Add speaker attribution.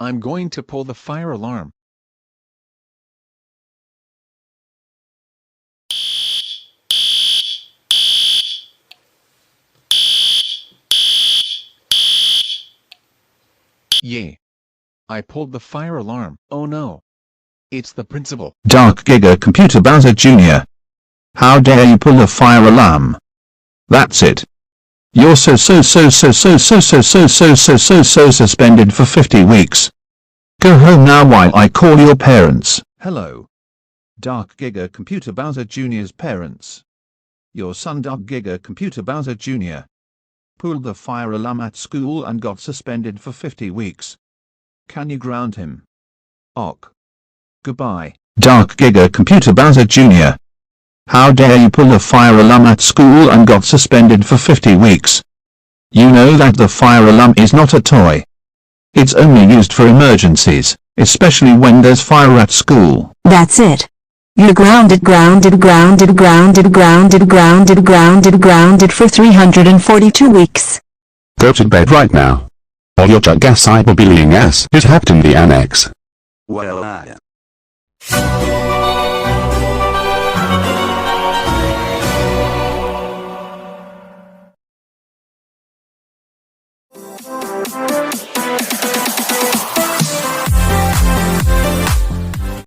Speaker 1: I'm going to pull the fire alarm. Yay! I pulled the fire alarm. Oh no! It's the principal.
Speaker 2: Dark Giga Computer Bowser Jr. How dare you pull the fire alarm? That's it. You're so suspended for 50 weeks. Go home now while I call your parents.
Speaker 3: Hello. Dark Giga Computer Bowser Jr.'s parents. Your son Dark Giga Computer Bowser Jr. pulled the fire alarm at school and got suspended for 50 weeks. Can you ground him? Ok. Goodbye.
Speaker 2: Dark Giga Computer Bowser Jr. How dare you pull the fire alarm at school and got suspended for 50 weeks. You know that the fire alarm is not a toy. It's only used for emergencies, especially when there's fire at school.
Speaker 4: That's it. You're grounded for 342 weeks.
Speaker 5: Go to bed right now. Or your cyberbullying ass is hacked in the annex.
Speaker 6: Well,